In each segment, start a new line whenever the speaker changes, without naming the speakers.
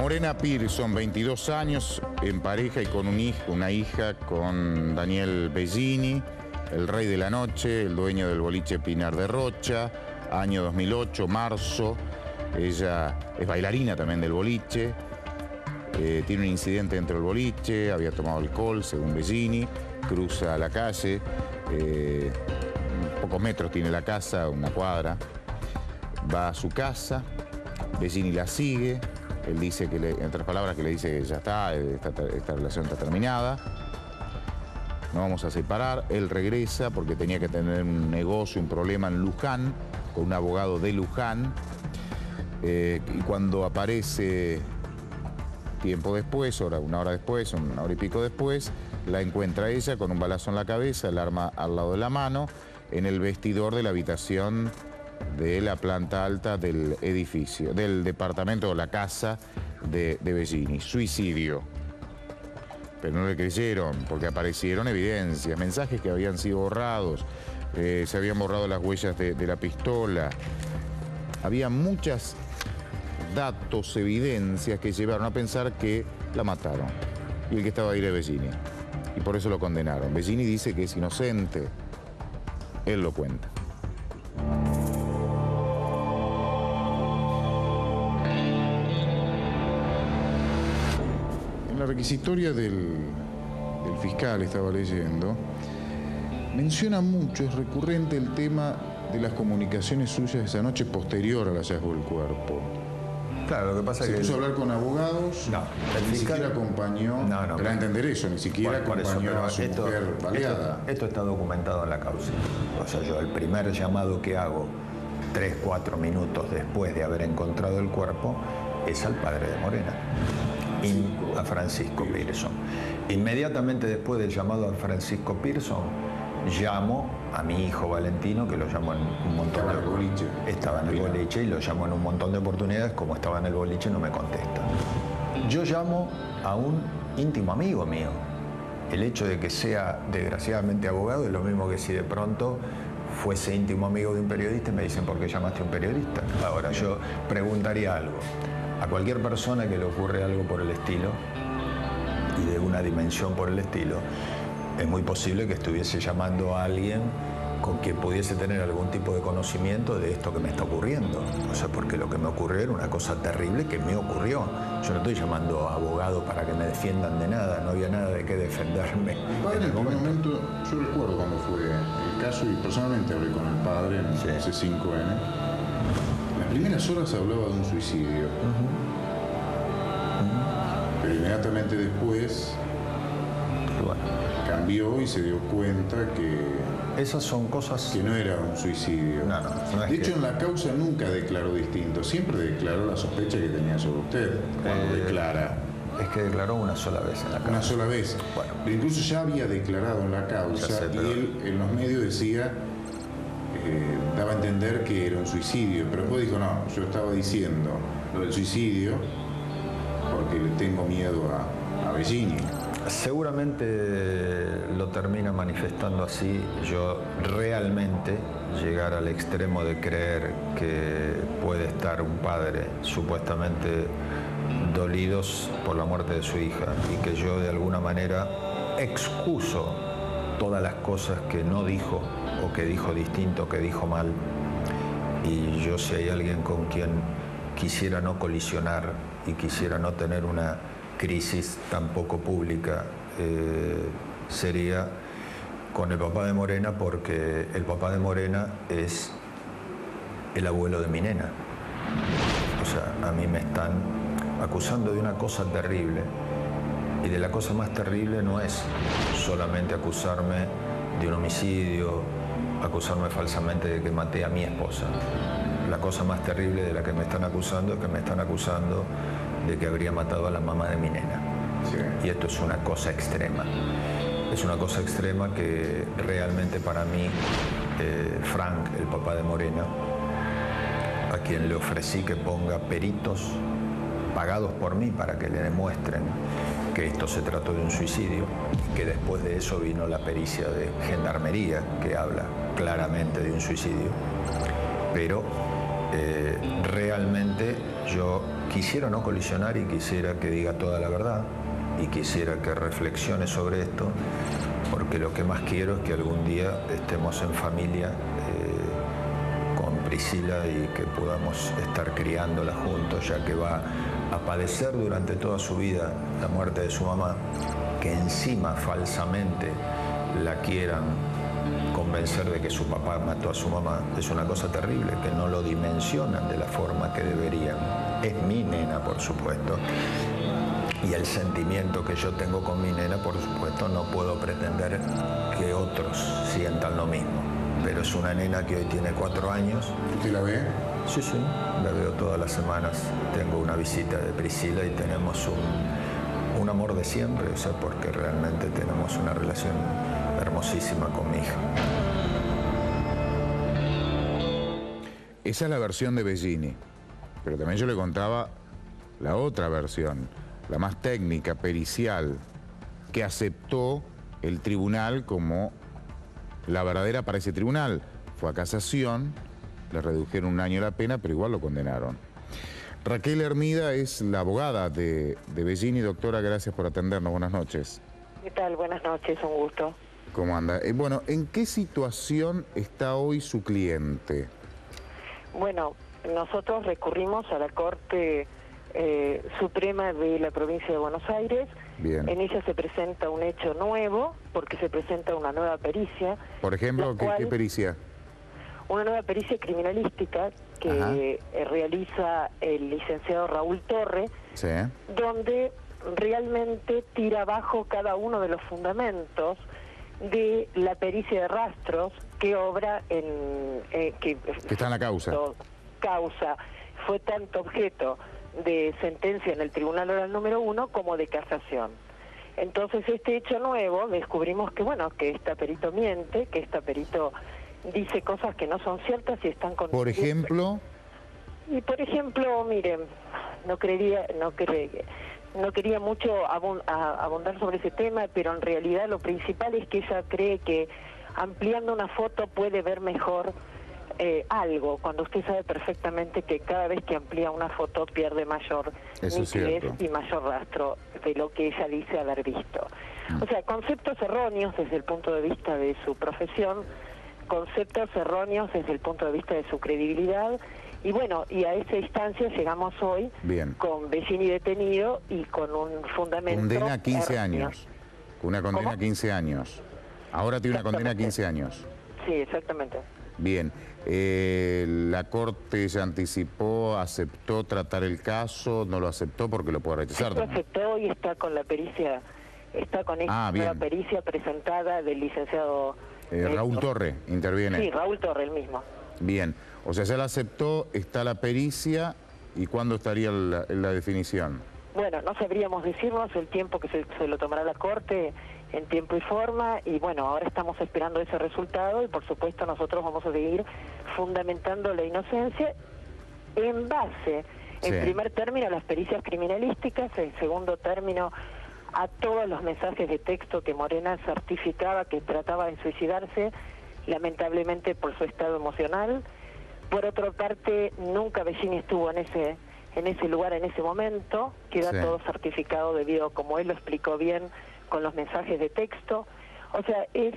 Morena Pearson, 22 años, en pareja y con una hija con Daniel Bellini, el rey de la noche, el dueño del boliche Pinar de Rocha, año 2008, marzo. Ella es bailarina también del boliche, tiene un incidente dentro del boliche, había tomado alcohol, según Bellini, cruza la calle, pocos metros tiene la casa, una cuadra, va a su casa, Bellini la sigue. Él dice que, en otras palabras, que le dice que ya está, esta relación está terminada. Nos vamos a separar. Él regresa porque tenía que tener un negocio, un problema en Luján, con un abogado de Luján. Y cuando aparece tiempo después, una hora después, una hora y pico después, la encuentra ella con un balazo en la cabeza, el arma al lado de la mano, en el vestidor de la habitación de la planta alta del edificio, del departamento o la casa de Bellini. Suicidio. Pero no le creyeron, porque aparecieron evidencias, mensajes que habían sido borrados, se habían borrado las huellas de la pistola. Había muchos datos, evidencias que llevaron a pensar que la mataron. Y el que estaba ahí era Bellini. Y por eso lo condenaron. Bellini dice que es inocente. Él lo cuenta. La requisitoria del fiscal, estaba leyendo, menciona mucho, es recurrente el tema de las comunicaciones suyas esa noche posterior al hallazgo del cuerpo.
Claro, lo que pasa es que...
Se puso a hablar con abogados,
no, el
ni
fiscal...
siquiera acompañó, para entender eso, ni siquiera acompañó a su mujer baleada.
Esto está documentado en la causa. O sea, yo el primer llamado que hago, 3, 4 minutos después de haber encontrado el cuerpo, es al padre de Morena. A Francisco Pearson. Inmediatamente después del llamado a Francisco Pearson, llamo a mi hijo Valentino, que lo llamo en un montón de boliche. Estaba en el boliche y lo llamo en un montón de oportunidades. Como estaba en el boliche, no me contesta. Yo llamo a un íntimo amigo mío. El hecho de que sea desgraciadamente abogado es lo mismo que si de pronto fuese íntimo amigo de un periodista y me dicen: ¿por qué llamaste a un periodista? Ahora, yo preguntaría algo. A cualquier persona que le ocurre algo por el estilo, y de una dimensión por el estilo, es muy posible que estuviese llamando a alguien con quien pudiese tener algún tipo de conocimiento de esto que me está ocurriendo. O sea, porque lo que me ocurrió era una cosa terrible que me ocurrió. Yo no estoy llamando a abogados para que me defiendan de nada, no había nada de qué defenderme.
El padre, en el momento, yo recuerdo cuando fue el caso, y personalmente hablé con el padre en C5N. Las primeras horas hablaba de un suicidio. Pero inmediatamente después cambió y se dio cuenta que...
Esas son cosas...
Que no era un suicidio.
No
de hecho, en la causa nunca declaró distinto. Siempre declaró la sospecha que tenía sobre usted cuando declara.
Es que declaró una sola vez en la causa.
Una sola vez.
Bueno.
Pero incluso ya había declarado en la causa, y él en los medios decía... daba a entender que era un suicidio, pero después dijo: no, yo estaba diciendo lo del suicidio porque le tengo miedo a Bellini.
Seguramente lo termina manifestando así. Yo realmente llegar al extremo de creer que puede estar un padre supuestamente dolidos por la muerte de su hija y que yo de alguna manera excuso todas las cosas que no dijo o que dijo distinto, que dijo mal. Y yo, si hay alguien con quien quisiera no colisionar y quisiera no tener una crisis tampoco pública, sería con el papá de Morena, porque el papá de Morena es el abuelo de mi nena. O sea, a mí me están acusando de una cosa terrible, y de la cosa más terrible no es solamente acusarme de un homicidio, acusarme falsamente de que maté a mi esposa. La cosa más terrible de la que me están acusando es que me están acusando de que habría matado a la mamá de mi nena. Sí. Y esto es una cosa extrema. Es una cosa extrema que realmente para mí, Frank, el papá de Morena, a quien le ofrecí que ponga peritos pagados por mí para que le demuestren que esto se trató de un suicidio, que después de eso vino la pericia de gendarmería que habla claramente de un suicidio, pero realmente yo quisiera no colisionar y quisiera que diga toda la verdad y quisiera que reflexione sobre esto, porque lo que más quiero es que algún día estemos en familia con Priscila y que podamos estar criándola juntos, ya que va a padecer durante toda su vida la muerte de su mamá, que encima falsamente la quieran convencer de que su papá mató a su mamá. Es una cosa terrible, que no lo dimensionan de la forma que deberían. Es mi nena, por supuesto, y el sentimiento que yo tengo con mi nena, por supuesto, no puedo pretender que otros sientan lo mismo. Pero es una nena que hoy tiene 4 años.
¿Usted la ve?
Sí, sí, la veo todas las semanas. Tengo una visita de Priscila y tenemos un amor de siempre, o sea, porque realmente tenemos una relación hermosísima con mi hija.
Esa es la versión de Bellini, pero también yo le contaba la otra versión, la más técnica, pericial, que aceptó el tribunal como la verdadera para ese tribunal. Fue a casación, le redujeron 1 año la pena, pero igual lo condenaron. Raquel Hermida es la abogada de Bellini. Doctora, gracias por atendernos. Buenas noches.
¿Qué tal? Buenas noches, un gusto.
¿Cómo anda? Bueno, ¿en qué situación está hoy su cliente?
Bueno, nosotros recurrimos a la Corte Suprema de la provincia de Buenos Aires.
Bien.
En ella se presenta un hecho nuevo, porque se presenta una nueva pericia.
Por ejemplo, ¿qué pericia?
Una nueva pericia criminalística que realiza el licenciado Raúl Torre,
sí,
donde realmente tira abajo cada uno de los fundamentos de la pericia de rastros que obra en... que
está en la causa.
Fue tanto objeto de sentencia en el Tribunal Oral número 1 como de casación. Entonces, este hecho nuevo, descubrimos que, bueno, que esta perito miente, que esta perito dice cosas que no son ciertas y están con...
Por ejemplo...
Y por ejemplo, miren, no quería mucho abundar sobre ese tema, pero en realidad lo principal es que ella cree que ampliando una foto puede ver mejor algo, cuando usted sabe perfectamente que cada vez que amplía una foto pierde mayor nitidez y mayor rastro de lo que ella dice haber visto. O sea, conceptos erróneos desde el punto de vista de su profesión, conceptos erróneos desde el punto de vista de su credibilidad. Y bueno, y a esa instancia llegamos hoy. Bien. Con Bellini detenido y con un fundamento...
Condena a 15 años. Una condena a 15 años. Ahora tiene una condena a 15 años.
Sí, exactamente.
Bien. La Corte ya anticipó, aceptó tratar el caso, no lo aceptó porque lo puede rechazar.
Sí, lo aceptó y está con la pericia, está con esta nueva pericia presentada del licenciado...
Raúl Torre interviene.
Sí, Raúl Torre, el mismo.
Bien, o sea, ya la aceptó, está la pericia, ¿y cuándo estaría la definición?
Bueno, no sabríamos decirnos el tiempo que se lo tomará la Corte en tiempo y forma, y bueno, ahora estamos esperando ese resultado y por supuesto nosotros vamos a seguir fundamentando la inocencia en base, en primer término, a las pericias criminalísticas, en segundo término, a todos los mensajes de texto que Morena certificaba que trataba de suicidarse, lamentablemente por su estado emocional. Por otra parte, nunca Bellini estuvo en ese lugar en ese momento, queda todo certificado debido, como él lo explicó bien, con los mensajes de texto. O sea, es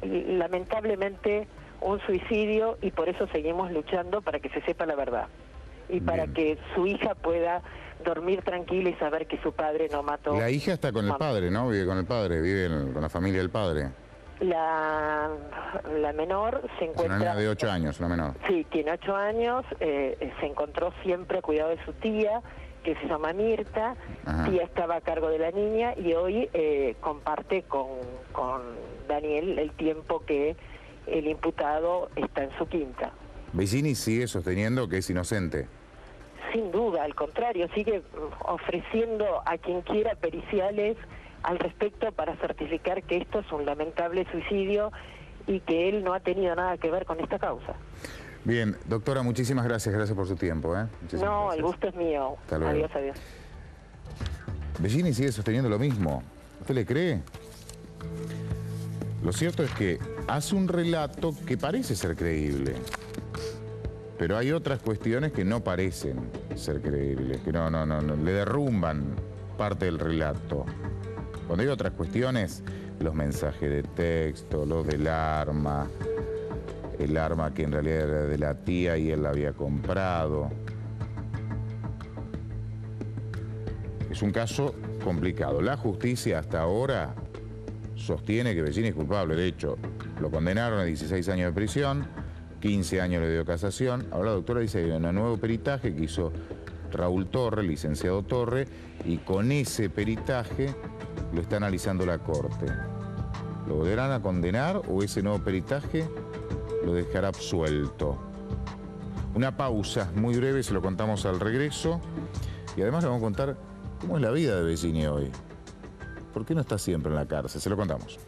lamentablemente un suicidio y por eso seguimos luchando para que se sepa la verdad y para que su hija pueda dormir tranquila y saber que su padre no mató.
La hija está con el padre, ¿no? Vive con el padre, vive con la familia del padre.
La menor se encuentra...
Es una niña de 8 años, una menor.
Sí, tiene 8 años, se encontró siempre a cuidado de su tía, que se llama Mirta. Tía estaba a cargo de la niña y hoy comparte con Daniel el tiempo que el imputado está en su quinta.
Bellini sigue sosteniendo que es inocente.
Sin duda, al contrario, sigue ofreciendo a quien quiera periciales al respecto para certificar que esto es un lamentable suicidio y que él no ha tenido nada que ver con esta causa.
Bien, doctora, muchísimas gracias, gracias por su tiempo.
No,
gracias.
El gusto es mío.
Hasta luego.
Adiós, adiós.
Bellini sigue sosteniendo lo mismo. ¿Usted le cree? Lo cierto es que hace un relato que parece ser creíble. Pero hay otras cuestiones que no parecen ser creíbles, que no, le derrumban parte del relato. Cuando hay otras cuestiones, los mensajes de texto, los del arma, el arma que en realidad era de la tía y él la había comprado. Es un caso complicado. La justicia hasta ahora sostiene que Bellini es culpable. De hecho, lo condenaron a 16 años de prisión, 15 años le dio casación. Ahora la doctora dice que hay un nuevo peritaje que hizo Raúl Torre, licenciado Torre, y con ese peritaje lo está analizando la Corte. ¿Lo volverán a condenar o ese nuevo peritaje lo dejará absuelto? Una pausa muy breve, se lo contamos al regreso. Y además le vamos a contar cómo es la vida de Bellini hoy. ¿Por qué no está siempre en la cárcel? Se lo contamos.